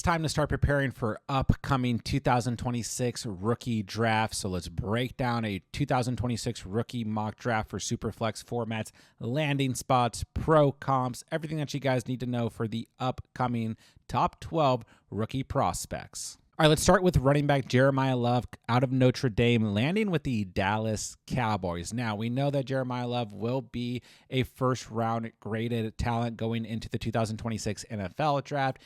It's time to start preparing for upcoming 2026 rookie draft. So let's break down a 2026 rookie mock draft for Superflex formats, landing spots, pro comps, everything that you guys need to know for the upcoming top 12 rookie prospects. All right, let's start with running back Jeremiah Love out of Notre Dame, landing with the Dallas Cowboys. Now, we know that Jeremiah Love will be a first-round graded talent going into the 2026 NFL draft.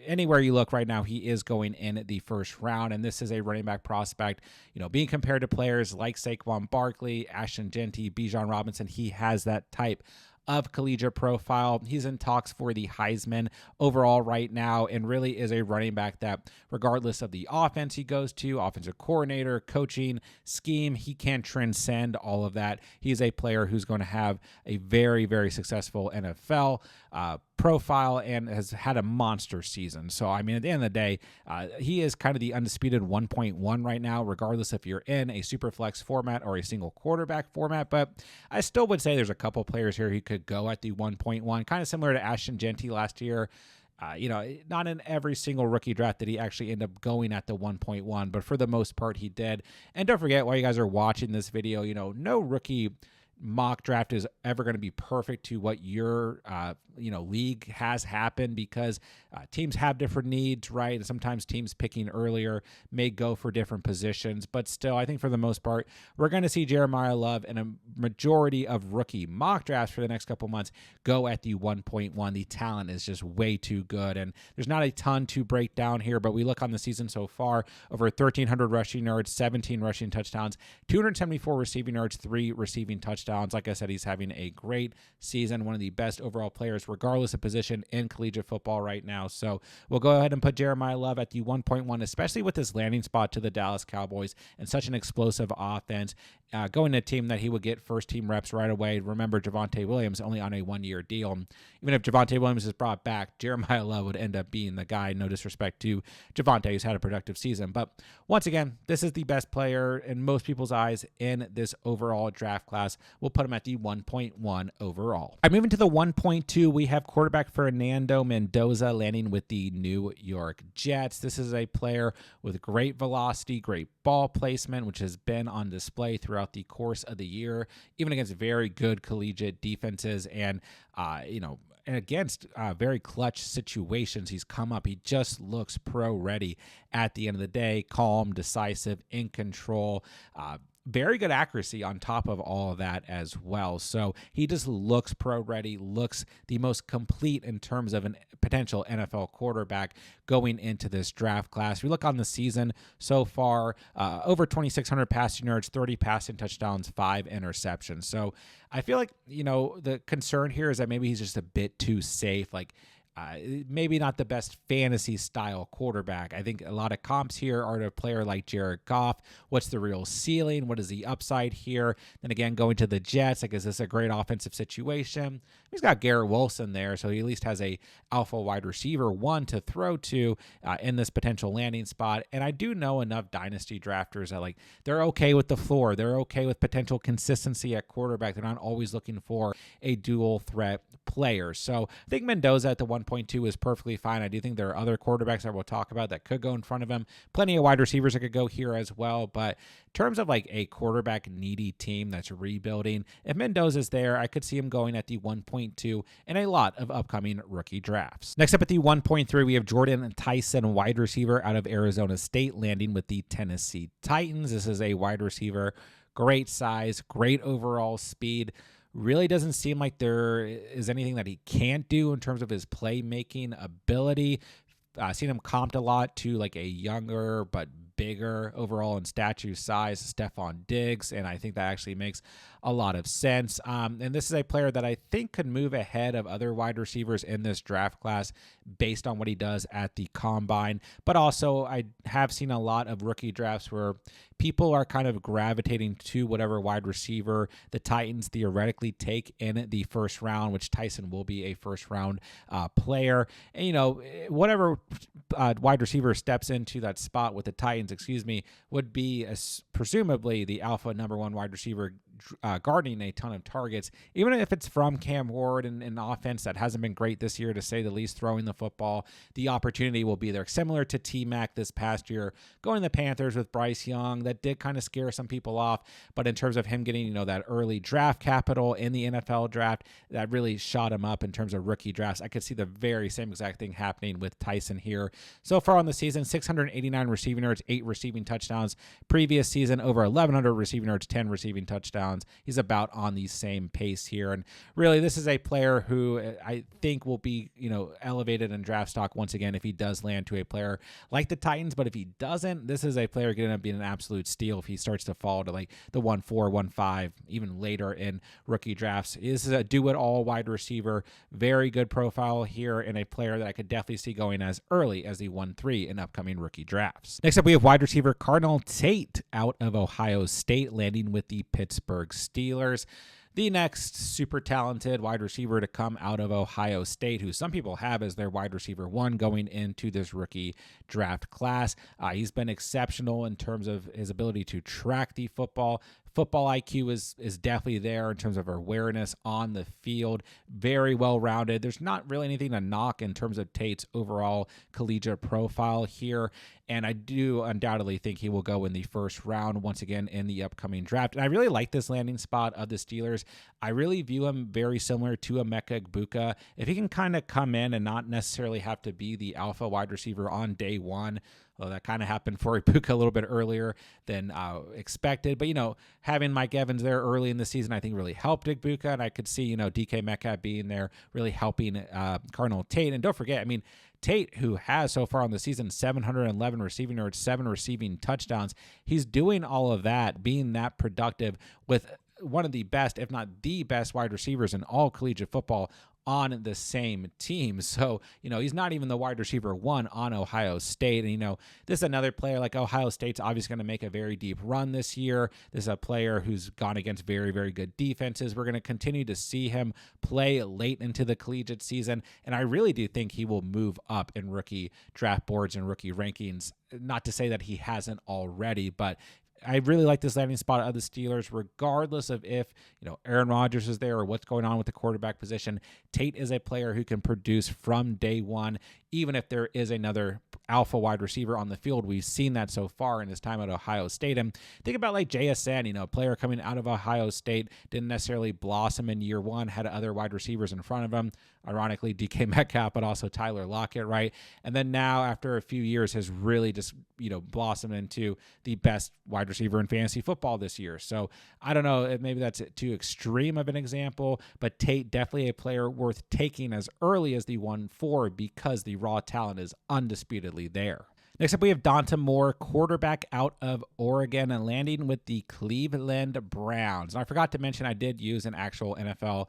Anywhere you look right now, he is going in the first round, and this is a running back prospect, being compared to players like Saquon Barkley, Ashton Genty, Bijan Robinson. He has that type of collegiate profile. He's in talks for the Heisman overall right now, and really is a running back that, regardless of the offense he goes to, offensive coordinator, coaching, scheme, he can transcend all of that. He's a player who's going to have a very, very successful NFL profile and has had a monster season. So, at the end of the day, he is kind of the undisputed 1.1 right now, regardless if you're in a super flex format or a single quarterback format. But I still would say there's a couple players here who could go at the 1.1, kind of similar to Ashton Genty last year. Not in every single rookie draft did he actually end up going at the 1.1, but for the most part he did. And don't forget, while you guys are watching this video, no rookie mock draft is ever going to be perfect to what your league has happened, because teams have different needs, right? And sometimes teams picking earlier may go for different positions, but still, I think for the most part, we're going to see Jeremiah Love in a majority of rookie mock drafts for the next couple months go at the 1.1. The talent is just way too good, and there's not a ton to break down here, but we look on the season so far, over 1,300 rushing yards, 17 rushing touchdowns, 274 receiving yards, 3 receiving touchdowns. Like I said, he's having a great season, one of the best overall players, regardless of position in collegiate football right now. So we'll go ahead and put Jeremiah Love at the 1.1, especially with his landing spot to the Dallas Cowboys and such an explosive offense. Going to a team that he would get first-team reps right away. Remember, Javonte Williams only on a one-year deal. Even if Javonte Williams is brought back, Jeremiah Love would end up being the guy. No disrespect to Javonte, who's had a productive season. But once again, this is the best player in most people's eyes in this overall draft class. We'll put him at the 1.1 overall. I'm moving to the 1.2. We have quarterback Fernando Mendoza landing with the New York Jets. This is a player with great velocity, great ball placement, which has been on display throughout the course of the year, even against very good collegiate defenses and, and against very clutch situations he's come up. He just looks pro-ready at the end of the day, calm, decisive, in control, very good accuracy on top of all of that as well. So he just looks pro-ready, looks the most complete in terms of a potential NFL quarterback going into this draft class. We look on the season so far, over 2,600 passing yards, 30 passing touchdowns, 5 interceptions. So I feel like, the concern here is that maybe he's just a bit too safe. Maybe not the best fantasy style quarterback. I think a lot of comps here are to a player like Jared Goff. What's the real ceiling? What is the upside here? Then again, going to the Jets, I guess this is a great offensive situation. He's got Garrett Wilson there, so he at least has a alpha wide receiver one to throw to in this potential landing spot. And I do know enough Dynasty drafters that they're okay with the floor. They're okay with potential consistency at quarterback. They're not always looking for a dual threat player. So I think Mendoza at the 1.2 is perfectly fine. I do think there are other quarterbacks that we'll talk about that could go in front of him. Plenty of wide receivers that could go here as well. But in terms of a quarterback needy team that's rebuilding, if Mendoza's there, I could see him going at the 1.2 in a lot of upcoming rookie drafts. Next up at the 1.3, we have Jordan Tyson, wide receiver out of Arizona State, landing with the Tennessee Titans. This is a wide receiver, great size, great overall speed. Really doesn't seem like there is anything that he can't do in terms of his playmaking ability. Seen him comped a lot to a younger but bigger overall in stature size, Stephon Diggs, and I think that actually makes a lot of sense. And this is a player that I think could move ahead of other wide receivers in this draft class based on what he does at the combine. But also, I have seen a lot of rookie drafts where people are kind of gravitating to whatever wide receiver the Titans theoretically take in the first round, which Tyson will be a first round player. And, whatever wide receiver steps into that spot with the Titans, would be presumably the alpha number one wide receiver garnering a ton of targets, even if it's from Cam Ward and an offense that hasn't been great this year, to say the least, throwing the football. The opportunity will be there. Similar to T-Mac this past year, going to the Panthers with Bryce Young, that did kind of scare some people off. But in terms of him getting, that early draft capital in the NFL draft, that really shot him up in terms of rookie drafts. I could see the very same exact thing happening with Tyson here. So far on the season, 689 receiving yards, 8 receiving touchdowns. Previous season, over 1,100 receiving yards, 10 receiving touchdowns. He's about on the same pace here. And really, this is a player who I think will be, elevated in draft stock once again if he does land to a player like the Titans. But if he doesn't, this is a player going to be an absolute steal if he starts to fall to like the 1-4, 1-5, even later in rookie drafts. This is a do-it-all wide receiver. Very good profile here, and a player that I could definitely see going as early as the 1-3 in upcoming rookie drafts. Next up, we have wide receiver Carnell Tate out of Ohio State, landing with the Pittsburgh Steelers. The next super talented wide receiver to come out of Ohio State, who some people have as their wide receiver 1 going into this rookie draft class. He's been exceptional in terms of his ability to track the football. Football IQ is definitely there in terms of awareness on the field. Very well-rounded. There's not really anything to knock in terms of Tate's overall collegiate profile here. And I do undoubtedly think he will go in the first round once again in the upcoming draft. And I really like this landing spot of the Steelers. I really view him very similar to Emeka Egbuka. If he can kind of come in and not necessarily have to be the alpha wide receiver on day one, well, that kind of happened for Egbuka a little bit earlier than expected. But, having Mike Evans there early in the season, I think really helped Egbuka. And I could see, DK Metcalf being there really helping Carnell Tate. And don't forget, Tate, who has so far on the season 711 receiving yards, 7 receiving touchdowns, he's doing all of that, being that productive with one of the best, if not the best wide receivers in all collegiate football on the same team. So, he's not even the wide receiver 1 on Ohio State. And, this is another player like Ohio State's obviously going to make a very deep run this year. This is a player who's gone against very, very good defenses. We're going to continue to see him play late into the collegiate season. And I really do think he will move up in rookie draft boards and rookie rankings. Not to say that he hasn't already, but I really like this landing spot of the Steelers, regardless of if, Aaron Rodgers is there or what's going on with the quarterback position. Tate is a player who can produce from day one, even if there is another alpha wide receiver on the field. We've seen that so far in his time at Ohio State. And think about like JSN, a player coming out of Ohio State, didn't necessarily blossom in year 1, had other wide receivers in front of him. Ironically, DK Metcalf, but also Tyler Lockett, right? And then now, after a few years, has really just, blossomed into the best wide receiver in fantasy football this year. So I don't know, maybe that's too extreme of an example, but Tate definitely a player worth taking as early as the 1-4 because the raw talent is undisputedly there. Next up, we have Donta Moore, quarterback out of Oregon, and landing with the Cleveland Browns. And I forgot to mention I did use an actual NFL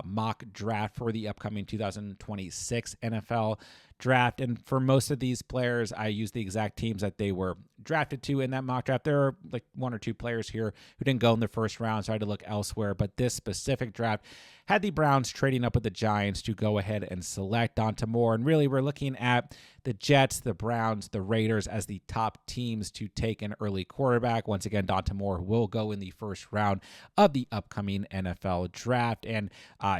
mock draft for the upcoming 2026 NFL draft. And for most of these players, I used the exact teams that they were drafted to in that mock draft. There are like 1 or 2 players here who didn't go in the first round, so I had to look elsewhere. But this specific draft had the Browns trading up with the Giants to go ahead and select Donta Moore. And really, we're looking at the Jets, the Browns, the Raiders as the top teams to take an early quarterback. Once again, Donta Moore will go in the first round of the upcoming NFL draft. And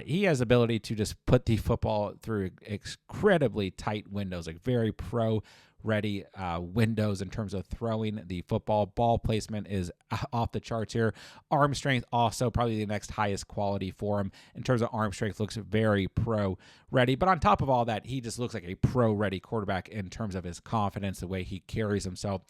he has ability to just put the football through incredibly tight windows, like very pro-ready windows in terms of throwing the football. Ball placement is off the charts here. Arm strength also probably the next highest quality for him in terms of arm strength. Looks very pro-ready. But on top of all that, he just looks like a pro-ready quarterback in terms of his confidence, the way he carries himself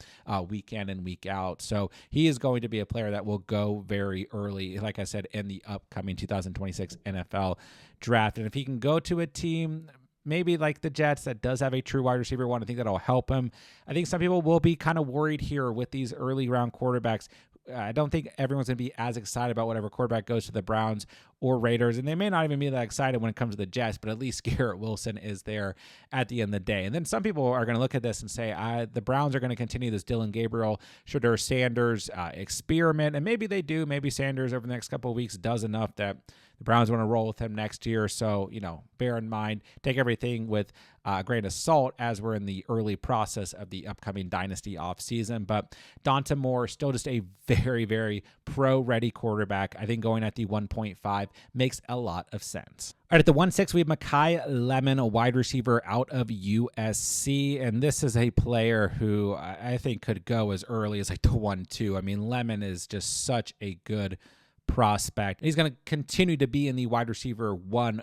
week in and week out. So he is going to be a player that will go very early, like I said, in the upcoming 2026 NFL draft. And if he can go to a team maybe like the Jets that does have a true wide receiver 1, I think that'll help him. I think some people will be kind of worried here with these early round quarterbacks. I don't think everyone's going to be as excited about whatever quarterback goes to the Browns or Raiders, and they may not even be that excited when it comes to the Jets, but at least Garrett Wilson is there at the end of the day. And then some people are going to look at this and say, the Browns are going to continue this Dylan Gabriel, Shedeur Sanders experiment, and maybe they do. Maybe Sanders over the next couple of weeks does enough that the Browns want to roll with him next year. So, bear in mind, take everything with a grain of salt as we're in the early process of the upcoming Dynasty offseason. But Dante Moore, still just a very, very pro-ready quarterback. I think going at the 1.5 makes a lot of sense. All right, at the 1.6, we have Makai Lemon, a wide receiver out of USC. And this is a player who I think could go as early as like the 1.2. I mean, Lemon is just such a good prospect. He's going to continue to be in the wide receiver one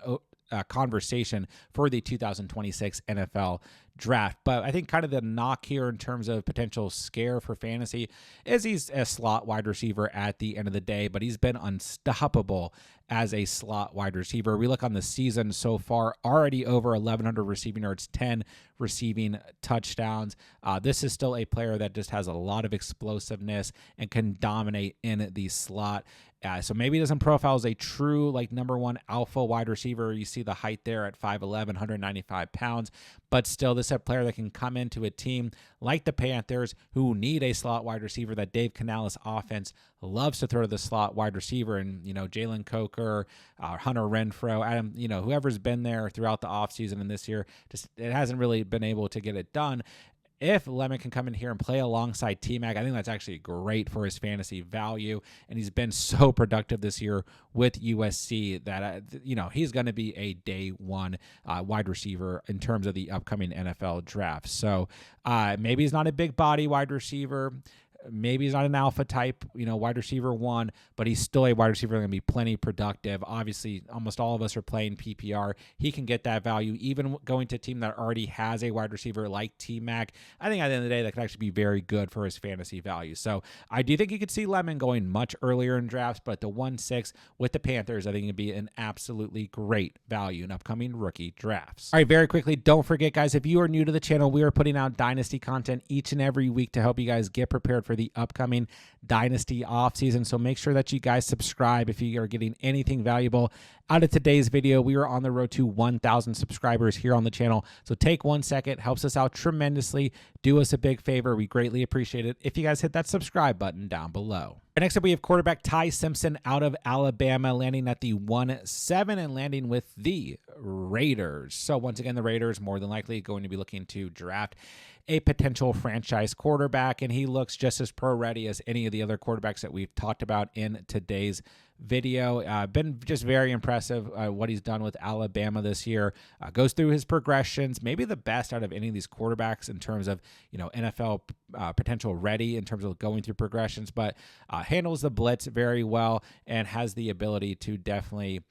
conversation for the 2026 NFL draft. But I think kind of the knock here in terms of potential scare for fantasy is he's a slot wide receiver at the end of the day, but he's been unstoppable as a slot wide receiver. We look on the season so far, already over 1,100 receiving yards, 10 receiving touchdowns. This is still a player that just has a lot of explosiveness and can dominate in the slot. So maybe he doesn't profile as a true number one alpha wide receiver. You see the height there at 5'11", 195 pounds, but still this is a player that can come into a team like the Panthers who need a slot wide receiver. That Dave Canales offense loves to throw to the slot wide receiver, and Jalen Coker, Hunter Renfrow, Adam, whoever's been there throughout the offseason and this year, just it hasn't really been able to get it done. If Lemon can come in here and play alongside T-Mac, I think that's actually great for his fantasy value. And he's been so productive this year with USC that, he's going to be a day one wide receiver in terms of the upcoming NFL draft. So maybe he's not a big body wide receiver. Maybe he's not an alpha type, wide receiver one, but he's still a wide receiver going to be plenty productive. Obviously, almost all of us are playing PPR. He can get that value, even going to a team that already has a wide receiver like T-Mac. I think at the end of the day, that could actually be very good for his fantasy value. So I do think you could see Lemon going much earlier in drafts, but the 1.6 with the Panthers, I think it'd be an absolutely great value in upcoming rookie drafts. All right, very quickly, don't forget, guys, if you are new to the channel, we are putting out Dynasty content each and every week to help you guys get prepared for the upcoming Dynasty offseason. So make sure that you guys subscribe if you are getting anything valuable out of today's video. We are on the road to 1,000 subscribers here on the channel. So take 1 second, helps us out tremendously. Do us a big favor. We greatly appreciate it if you guys hit that subscribe button down below. Next up, we have quarterback Ty Simpson out of Alabama, landing at the 1.7 and landing with the Raiders. So once again, the Raiders more than likely going to be looking to draft a potential franchise quarterback, and he looks just as pro-ready as any of the other quarterbacks that we've talked about in today's video. Been just very impressive what he's done with Alabama this year. Goes through his progressions, maybe the best out of any of these quarterbacks in terms of NFL potential ready in terms of going through progressions, but handles the blitz very well and has the ability to definitely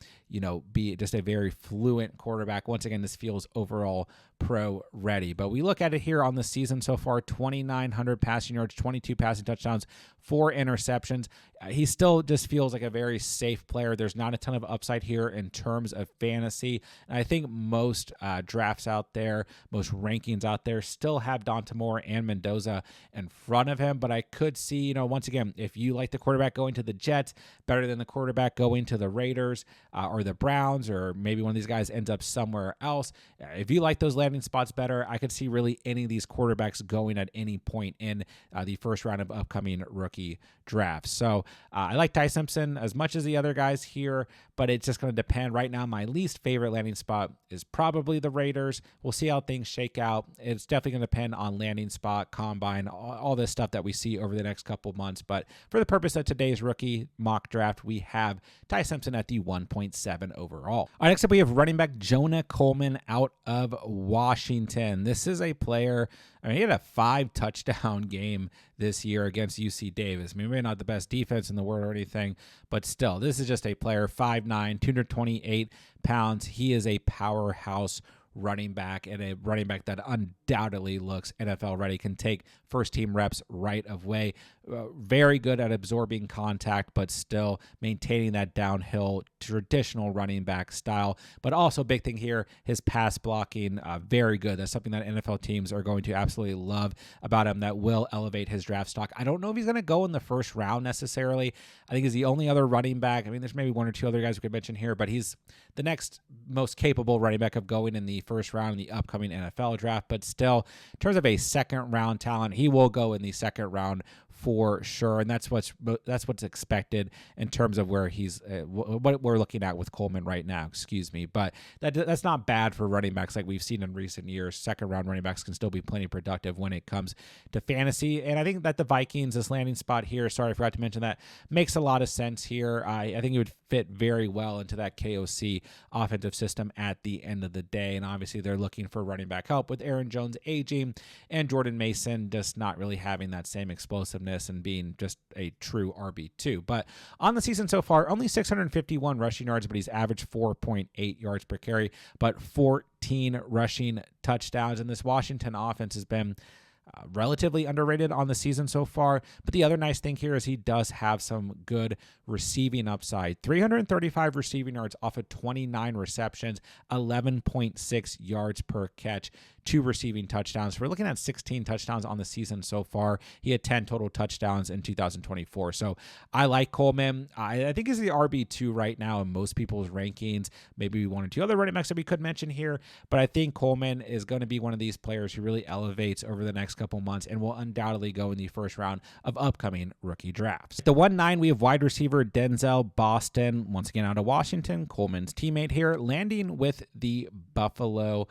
be just a very fluent quarterback. Once again, this feels overall pro ready. But we look at it here on the season so far: 2,900 passing yards, 22 passing touchdowns, 4 interceptions. He still just feels like a very safe player. There's not a ton of upside here in terms of fantasy. And I think most drafts out there, most rankings out there still have Dante Moore and Mendoza in front of him. But I could see, once again, if you like the quarterback going to the Jets better than the quarterback going to the Raiders or the Browns, or maybe one of these guys ends up somewhere else, if you like those landing spots better, I could see really any of these quarterbacks going at any point in the first round of upcoming rookie drafts. So I like Ty Simpson as much as the other guys here, but it's just going to depend. Right now, my least favorite landing spot is probably the Raiders. We'll see how things shake out. It's definitely going to depend on landing spot, combine, all this stuff that we see over the next couple months. But for the purpose of today's rookie mock draft, we have Ty Simpson at the 1.7 overall. All right, next up, we have running back Jonah Coleman out of Washington. This is a player, he had a 5-touchdown game this year against UC Davis. Maybe not the best defense in the world or anything, but still, this is just a player, 5'9", 228 pounds. He is a powerhouse running back, and a running back that undoubtedly looks NFL ready, can take first team reps right away. Very good at absorbing contact, but still maintaining that downhill traditional running back style. But also, big thing here, his pass blocking, very good. That's something that NFL teams are going to absolutely love about him, that will elevate his draft stock. I don't know if he's going to go in the first round necessarily. I think he's the only other running back. I mean, there's maybe one or two other guys we could mention here, but he's the next most capable running back of going in the first round in the upcoming NFL draft. But still, in terms of a second round talent, he will go in the second round for sure, and that's what's expected in terms of where he's what we're looking at with Coleman right now. Excuse me, but that's not bad for running backs like we've seen in recent years. Second round running backs can still be plenty productive when it comes to fantasy, and I think that the Vikings, this landing spot here, sorry I forgot to mention that, makes a lot of sense here. I think it would fit very well into that KOC offensive system at the end of the day, and obviously they're looking for running back help with Aaron Jones aging and Jordan Mason just not really having that same explosiveness and being just a true RB2. But on the season so far, only 651 rushing yards, but he's averaged 4.8 yards per carry, but 14 rushing touchdowns. And this Washington offense has been relatively underrated on the season so far. But the other nice thing here is he does have some good receiving upside. 335 receiving yards off of 29 receptions, 11.6 yards per catch, 2 receiving touchdowns. We're looking at 16 touchdowns on the season so far. He had 10 total touchdowns in 2024. So I like Coleman. I think he's the RB2 right now in most people's rankings. Maybe one or two other running backs that we could mention here, but I think Coleman is going to be one of these players who really elevates over the next couple months and will undoubtedly go in the first round of upcoming rookie drafts. At the 1-9, we have wide receiver Denzel Boston, once again out of Washington, Coleman's teammate here, landing with the Buffalo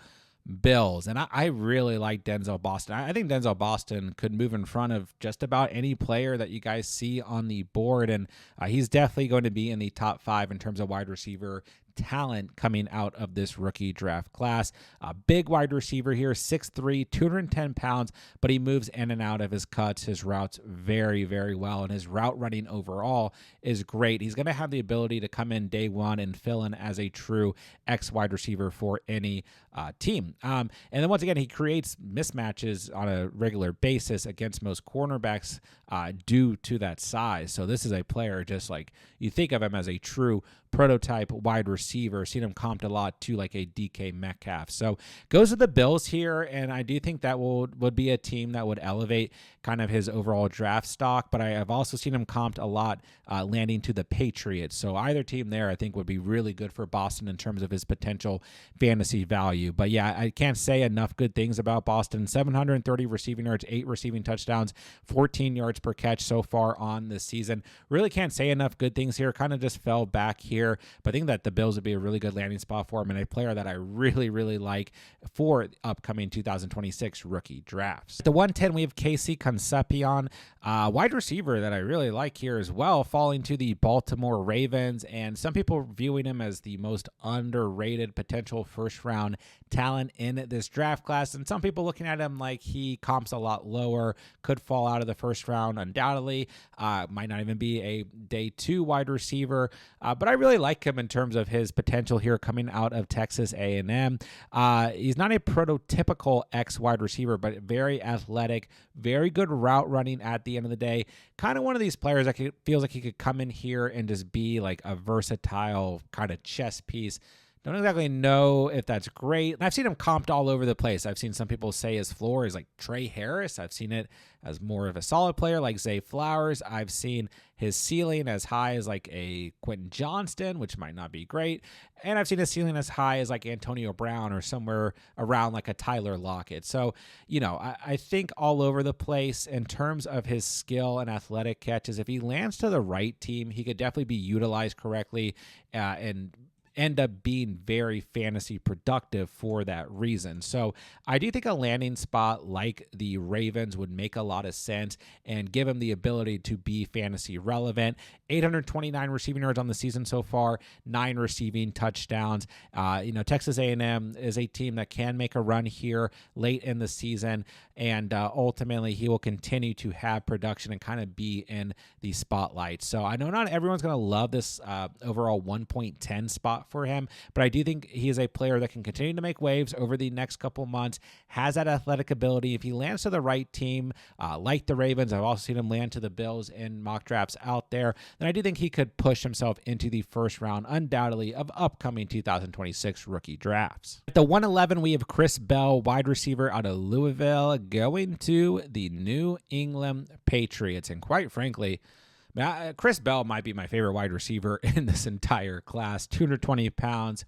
Bills. And I really like Denzel Boston. I think Denzel Boston could move in front of just about any player that you guys see on the board. And he's definitely going to be in the top 5 in terms of wide receiver talent coming out of this rookie draft class. A big wide receiver here, 6'3", 210 pounds, but he moves in and out of his cuts, his routes very, very well, and his route running overall is great. He's going to have the ability to come in day one and fill in as a true X wide receiver for any team. And then once again, he creates mismatches on a regular basis against most cornerbacks due to that size. So this is a player just like you think of him as a true prototype wide receiver. Seen him comped a lot to like a DK Metcalf. So goes to the Bills here, and I do think that would be a team that would elevate kind of his overall draft stock. But I have also seen him comped a lot landing to the Patriots. So either team there I think would be really good for Boston in terms of his potential fantasy value. But yeah, I can't say enough good things about Boston. 730 receiving yards, 8 receiving touchdowns, 14 yards per catch so far on this season. Really can't say enough good things here. Kind of just fell back here, but I think that the Bills would be a really good landing spot for him and a player that I really, really like for upcoming 2026 rookie drafts. At the 110, we have Casey Concepcion, wide receiver that I really like here as well, falling to the Baltimore Ravens, and some people viewing him as the most underrated potential first-round talent in this draft class, and some people looking at him like he comps a lot lower, could fall out of the first round undoubtedly, might not even be a day 2 wide receiver, but I really like him in terms of his potential here coming out of Texas A&M. He's not a prototypical X wide receiver, but very athletic, very good route running at the end of the day. Kind of one of these players that feels like he could come in here and just be like a versatile kind of chess piece. Don't exactly know if that's great. I've seen him comped all over the place. I've seen some people say his floor is like Trey Harris. I've seen it as more of a solid player like Zay Flowers. I've seen his ceiling as high as like a Quentin Johnston, which might not be great. And I've seen his ceiling as high as like Antonio Brown or somewhere around like a Tyler Lockett. So, you know, I think all over the place in terms of his skill and athletic catches. If he lands to the right team, he could definitely be utilized correctly and end up being very fantasy productive for that reason. So I do think a landing spot like the Ravens would make a lot of sense and give him the ability to be fantasy relevant. 829 receiving yards on the season so far, 9 receiving touchdowns. Texas A&M is a team that can make a run here late in the season, and ultimately he will continue to have production and kind of be in the spotlight. So I know not everyone's going to love this overall 1.10 spot for him, but I do think he is a player that can continue to make waves over the next couple months, has that athletic ability. If he lands to the right team, like the Ravens, I've also seen him land to the Bills in mock drafts out there, then I do think he could push himself into the first round, undoubtedly, of upcoming 2026 rookie drafts. At the 111, we have Chris Bell, wide receiver out of Louisville, going to the New England Patriots. And quite frankly, Chris Bell might be my favorite wide receiver in this entire class. 220 pounds,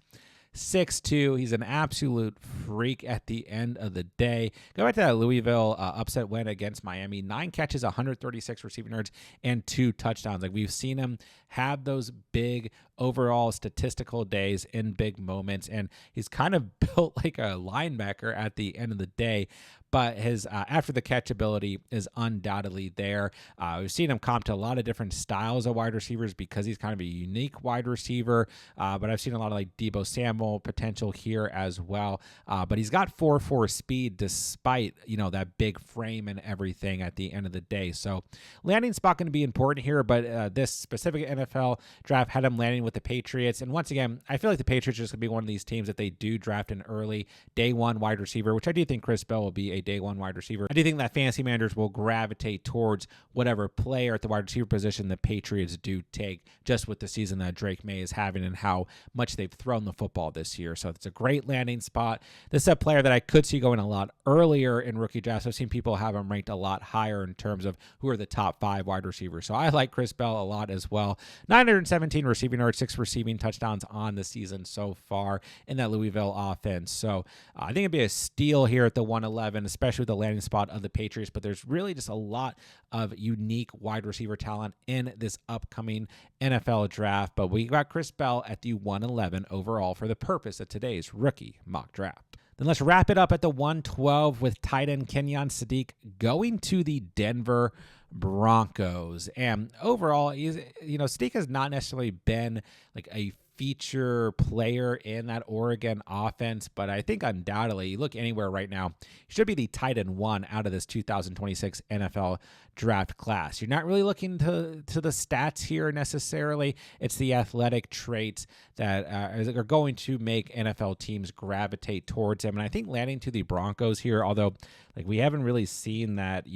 6'2". He's an absolute freak at the end of the day. Go back to that Louisville upset win against Miami. 9 catches, 136 receiving yards, and 2 touchdowns. Like, we've seen him have those big overall statistical days in big moments, and he's kind of built like a linebacker at the end of the day. But his after the catch ability is undoubtedly there. We've seen him comp to a lot of different styles of wide receivers because he's kind of a unique wide receiver. But I've seen a lot of like Deebo Samuel potential here as well. But he's got 4.4 speed despite, that big frame and everything at the end of the day. So landing spot going to be important here. But this specific NFL draft had him landing with the Patriots. And once again, I feel like the Patriots are just going to be one of these teams that they do draft an early day one wide receiver, which I do think Chris Bell will be a day one wide receiver. I do think that fantasy managers will gravitate towards whatever player at the wide receiver position the Patriots do take, just with the season that Drake May is having and how much they've thrown the football this year. So it's a great landing spot. This is a player that I could see going a lot earlier in rookie drafts. I've seen people have him ranked a lot higher in terms of who are the top 5 wide receivers. So I like Chris Bell a lot as well. 917 receiving yards, 6 receiving touchdowns on the season so far in that Louisville offense. So I think it'd be a steal here at the 111, especially with the landing spot of the Patriots. But there's really just a lot of unique wide receiver talent in this upcoming NFL draft. But we got Chris Bell at the 111 overall for the purpose of today's rookie mock draft. Then let's wrap it up at the 112 with tight end Kenyon Sadiq going to the Denver Broncos. And overall, Sadiq has not necessarily been like a feature player in that Oregon offense, but I think undoubtedly, you look anywhere right now, he should be the tight end 1 out of this 2026 NFL draft class. You're not really looking to the stats here necessarily. It's the athletic traits that are going to make NFL teams gravitate towards him. And I think landing to the Broncos here, although like we haven't really seen that,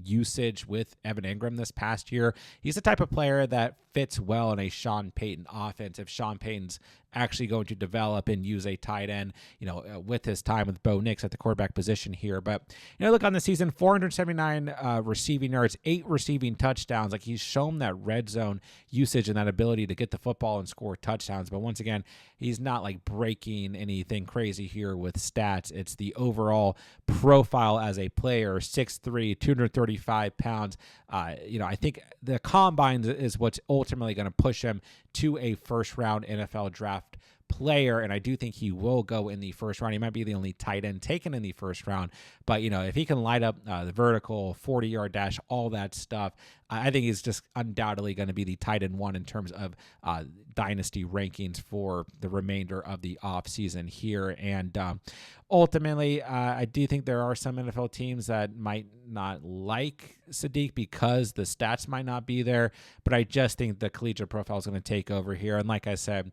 usage with Evan Ingram this past year, he's the type of player that fits well in a Sean Payton offense. If Sean Payton's actually going to develop and use a tight end, with his time with Bo Nix at the quarterback position here. But, look on the season, 479 receiving yards, 8 receiving touchdowns. Like, he's shown that red zone usage and that ability to get the football and score touchdowns. But once again, he's not like breaking anything crazy here with stats. It's the overall profile as a player, 6'3", 235 pounds. I think the combine is what's ultimately going to push him to a first-round NFL draft player, and I do think he will go in the first round. He might be the only tight end taken in the first round, but if he can light up the vertical 40-yard dash, all that stuff, I think he's just undoubtedly going to be the tight end 1 in terms of Dynasty rankings for the remainder of the offseason here. And ultimately, I do think there are some NFL teams that might not like Sadiq because the stats might not be there, but I just think the collegiate profile is going to take over here. And like I said,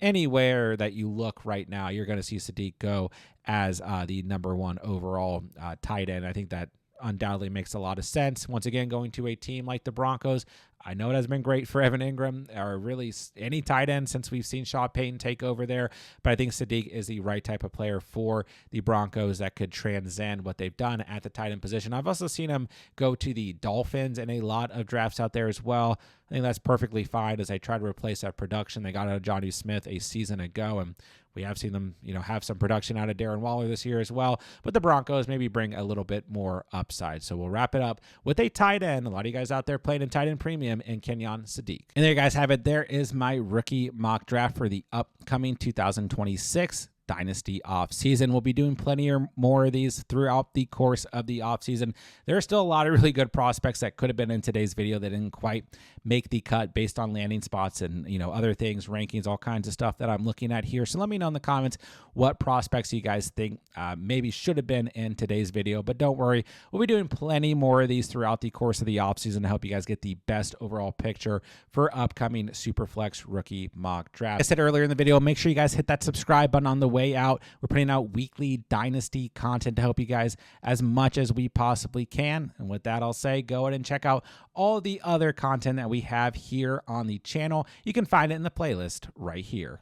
anywhere that you look right now, you're going to see Sadiq go as the number 1 overall tight end. I think that undoubtedly makes a lot of sense. Once again, going to a team like the Broncos, I know it has been great for Evan Ingram or really any tight end since we've seen Sean Payton take over there, but I think Sadiq is the right type of player for the Broncos that could transcend what they've done at the tight end position. I've also seen him go to the Dolphins in a lot of drafts out there as well. I think that's perfectly fine as they try to replace that production they got out of Johnny Smith a season ago, and we have seen them, have some production out of Darren Waller this year as well. But the Broncos maybe bring a little bit more upside. So we'll wrap it up with a tight end. A lot of you guys out there playing in tight end premium and Kenyon Sadiq. And there you guys have it. There is my rookie mock draft for the upcoming 2026 Dynasty off season. We'll be doing plenty more of these throughout the course of the off season. There are still a lot of really good prospects that could have been in today's video that didn't quite make the cut based on landing spots and other things, rankings, all kinds of stuff that I'm looking at here. So let me know in the comments what prospects you guys think maybe should have been in today's video. But don't worry, we'll be doing plenty more of these throughout the course of the off season to help you guys get the best overall picture for upcoming Superflex rookie mock draft. I said earlier in the video, make sure you guys hit that subscribe button on the way out. We're putting out weekly Dynasty content to help you guys as much as we possibly can. And with that, I'll say go ahead and check out all the other content that we have here on the channel. You can find it in the playlist right here.